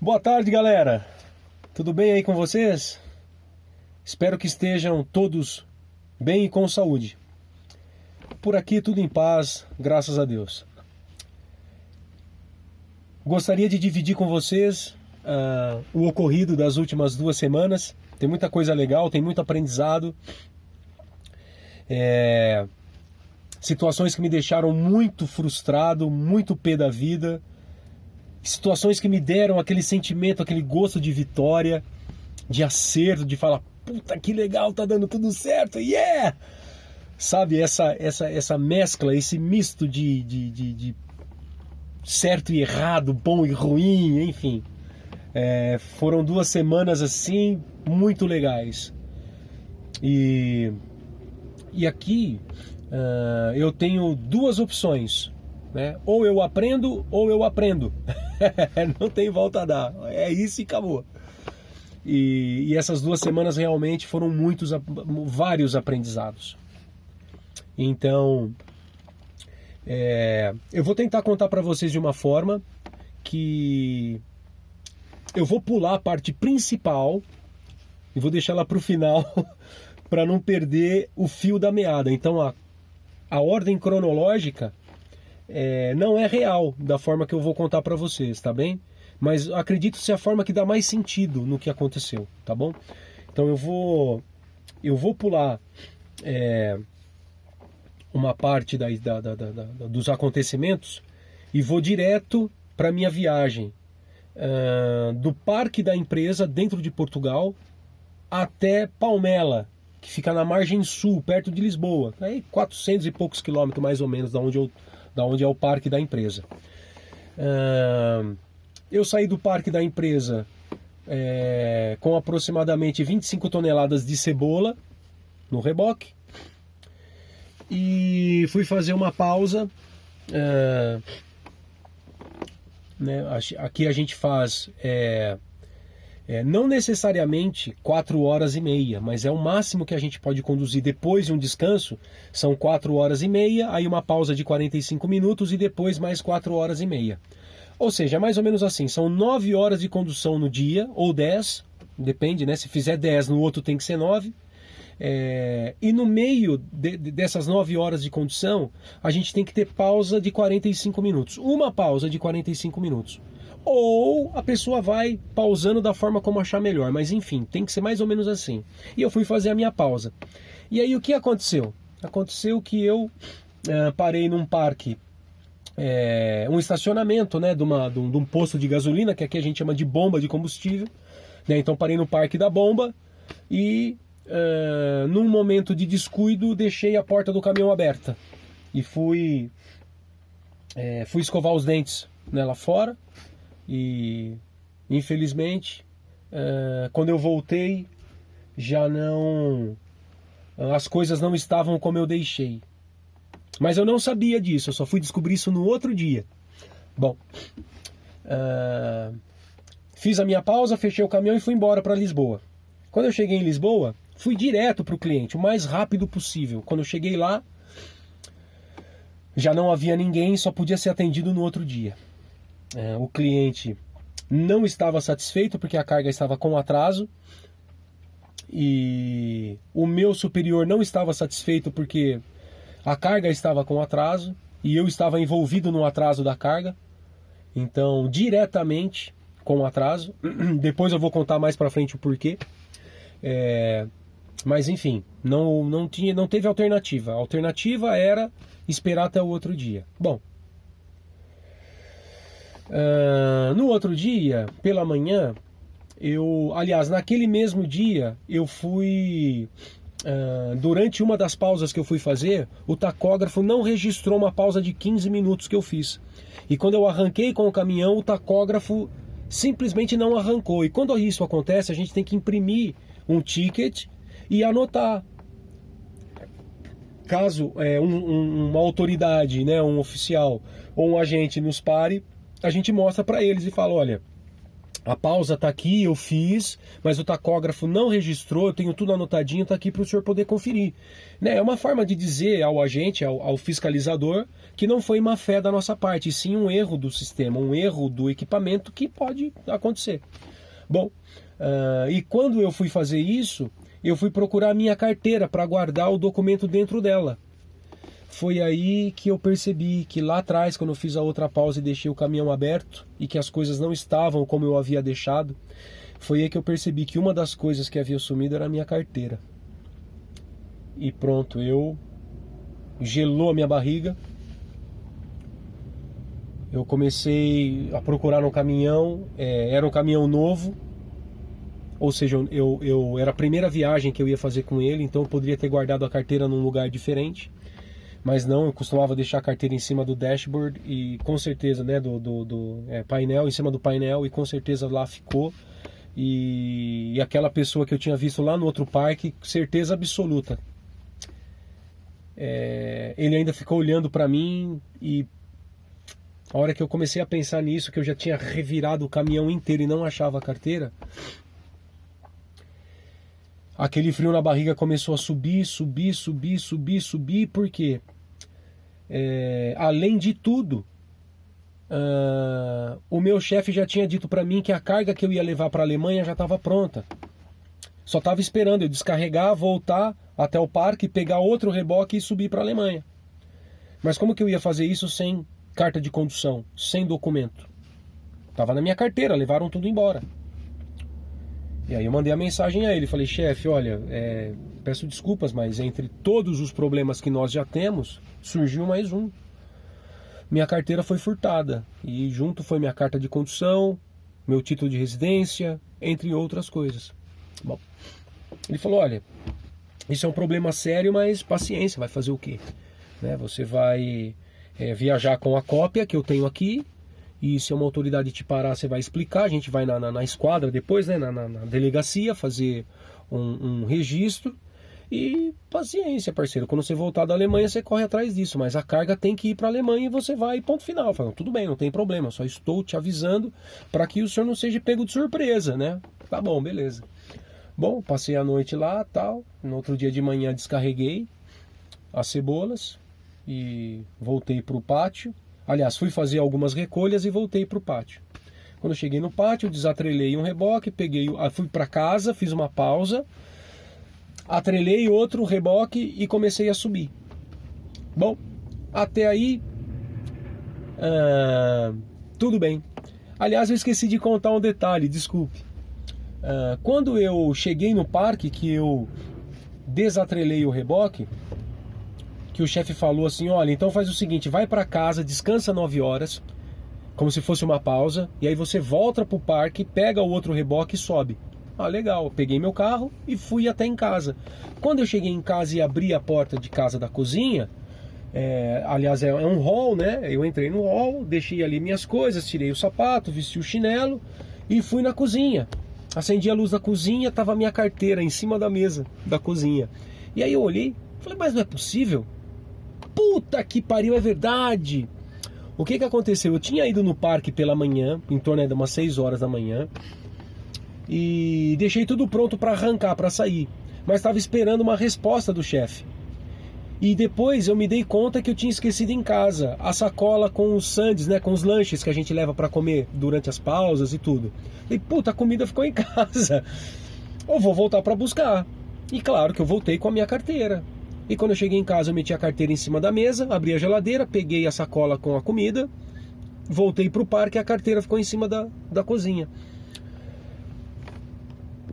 Boa tarde, galera. Tudo bem aí com vocês? Espero que estejam todos bem e com saúde. Por aqui tudo em paz, graças a Deus. Gostaria de dividir com vocês o ocorrido das últimas 2 semanas. Tem muita coisa legal, tem muito aprendizado. Situações que me deixaram muito frustrado, muito pé da vida. Situações que me deram aquele sentimento, aquele gosto de vitória, de acerto, de falar, puta que legal, tá dando tudo certo, yeah! Sabe, essa mescla, esse misto de certo e errado, bom e ruim, enfim. Foram 2 semanas assim, muito legais. E aqui eu tenho 2 opções, né? Ou eu aprendo, ou eu aprendo. Não tem volta a dar. É isso e acabou. E essas 2 semanas realmente foram vários aprendizados. Então, eu vou tentar contar para vocês de uma forma que eu vou pular a parte principal e vou deixar ela para o final para não perder o fio da meada. Então, a ordem cronológica não é real da forma que eu vou contar para vocês, tá bem? Mas acredito ser a forma que dá mais sentido no que aconteceu, tá bom? Então eu vou pular uma parte dos acontecimentos e vou direto para minha viagem do parque da empresa dentro de Portugal até Palmela, que fica na margem sul, perto de Lisboa, aí 400 e poucos quilômetros mais ou menos da onde é o parque da empresa. Eu saí do parque da empresa com aproximadamente 25 toneladas de cebola no reboque e fui fazer uma pausa. Aqui a gente faz não necessariamente 4 horas e meia, mas é o máximo que a gente pode conduzir depois de um descanso. São 4 horas e meia, aí uma pausa de 45 minutos e depois mais 4 horas e meia. Ou seja, é mais ou menos assim, são 9 horas de condução no dia, ou 10, depende, né? Se fizer 10, no outro tem que ser 9. E no meio dessas 9 horas de condução, a gente tem que ter pausa de 45 minutos. Uma pausa de 45 minutos. Ou a pessoa vai pausando da forma como achar melhor, mas enfim, tem que ser mais ou menos assim. E eu fui fazer a minha pausa. E aí o que aconteceu? Aconteceu que eu parei num parque, um estacionamento, né, de um posto de gasolina, que aqui a gente chama de bomba de combustível, né? Então parei no parque da bomba e num momento de descuido deixei a porta do caminhão aberta e fui escovar os dentes, né, lá fora. E infelizmente quando eu voltei as coisas não estavam como eu deixei, mas eu não sabia disso, eu só fui descobrir isso no outro dia. Bom, fiz a minha pausa, fechei o caminhão e fui embora para Lisboa. Quando eu cheguei em Lisboa, fui direto para o cliente, o mais rápido possível. Quando eu cheguei lá, já não havia ninguém, só podia ser atendido no outro dia. O cliente não estava satisfeito porque a carga estava com atraso e o meu superior não estava satisfeito porque a carga estava com atraso e eu estava envolvido no atraso da carga, então diretamente com o atraso. Depois eu vou contar mais para frente o porquê. Mas enfim, não teve alternativa. A alternativa era esperar até o outro dia. Bom, no outro dia, pela manhã, aliás, naquele mesmo dia, eu fui, durante uma das pausas que eu fui fazer, o tacógrafo não registrou uma pausa de 15 minutos que eu fiz. E quando eu arranquei com o caminhão, o tacógrafo simplesmente não arrancou. E quando isso acontece, a gente tem que imprimir um ticket e anotar. Caso uma autoridade, né, um oficial ou um agente nos pare, a gente mostra para eles e fala, olha, a pausa tá aqui, eu fiz, mas o tacógrafo não registrou, eu tenho tudo anotadinho, tá aqui para o senhor poder conferir. Né? É uma forma de dizer ao agente, ao fiscalizador, que não foi má fé da nossa parte, e sim um erro do sistema, um erro do equipamento que pode acontecer. Bom, e quando eu fui fazer isso, eu fui procurar a minha carteira para guardar o documento dentro dela. Foi aí que eu percebi que lá atrás, quando eu fiz a outra pausa e deixei o caminhão aberto e que as coisas não estavam como eu havia deixado, foi aí que eu percebi que uma das coisas que havia sumido era a minha carteira. E pronto, gelou a minha barriga. Eu comecei a procurar no caminhão, era um caminhão novo, ou seja, era a primeira viagem que eu ia fazer com ele, então eu poderia ter guardado a carteira num lugar diferente. Mas não, eu costumava deixar a carteira em cima do dashboard e com certeza, né, do painel, em cima do painel, e com certeza lá ficou. E aquela pessoa que eu tinha visto lá no outro parque, certeza absoluta. Ele ainda ficou olhando para mim e a hora que eu comecei a pensar nisso, que eu já tinha revirado o caminhão inteiro e não achava a carteira, aquele frio na barriga começou a subir, por quê? Além de tudo, o meu chefe já tinha dito para mim que a carga que eu ia levar para a Alemanha já estava pronta. Só estava esperando eu descarregar, voltar até o parque, pegar outro reboque e subir para a Alemanha. Mas como que eu ia fazer isso sem carta de condução, sem documento? Estava na minha carteira, levaram tudo embora. E aí eu mandei a mensagem a ele, falei, chefe, olha, peço desculpas, mas entre todos os problemas que nós já temos, surgiu mais um. Minha carteira foi furtada, e junto foi minha carta de condução, meu título de residência, entre outras coisas. Bom, ele falou, olha, isso é um problema sério, mas paciência, vai fazer o quê? Né? Você vai viajar com a cópia que eu tenho aqui, e se uma autoridade te parar, você vai explicar, a gente vai na esquadra depois, né, na delegacia, fazer um registro, e paciência, parceiro, quando você voltar da Alemanha, você corre atrás disso, mas a carga tem que ir para a Alemanha e você vai, ponto final. Falo, tudo bem, não tem problema, só estou te avisando para que o senhor não seja pego de surpresa, né? Tá bom, beleza. Bom, passei a noite lá, tal, no outro dia de manhã descarreguei as cebolas e voltei para o pátio. Aliás, fui fazer algumas recolhas e voltei para o pátio. Quando eu cheguei no pátio, desatrelei um reboque, fui para casa, fiz uma pausa, atrelei outro reboque e comecei a subir. Bom, até aí, tudo bem. Aliás, eu esqueci de contar um detalhe, desculpe. Quando eu cheguei no parque, que eu desatrelei o reboque, que o chefe falou assim, olha, então faz o seguinte, vai para casa, descansa 9 horas, como se fosse uma pausa, e aí você volta pro parque, pega o outro reboque e sobe. Ah, legal, eu peguei meu carro e fui até em casa. Quando eu cheguei em casa e abri a porta de casa da cozinha, aliás, é um hall, né? Eu entrei no hall, deixei ali minhas coisas, tirei o sapato, vesti o chinelo e fui na cozinha. Acendi a luz da cozinha, tava a minha carteira em cima da mesa da cozinha. E aí eu olhei, falei, mas não é possível? Puta que pariu, é verdade! O que aconteceu? Eu tinha ido no parque pela manhã, em torno de umas 6 horas da manhã, e deixei tudo pronto para arrancar, para sair. Mas estava esperando uma resposta do chefe. E depois eu me dei conta que eu tinha esquecido em casa a sacola com os sandes, né, com os lanches que a gente leva para comer durante as pausas e tudo. E puta, a comida ficou em casa. Eu vou voltar para buscar. E claro que eu voltei com a minha carteira. E quando eu cheguei em casa, eu meti a carteira em cima da mesa, abri a geladeira, peguei a sacola com a comida, voltei pro parque e a carteira ficou em cima da cozinha.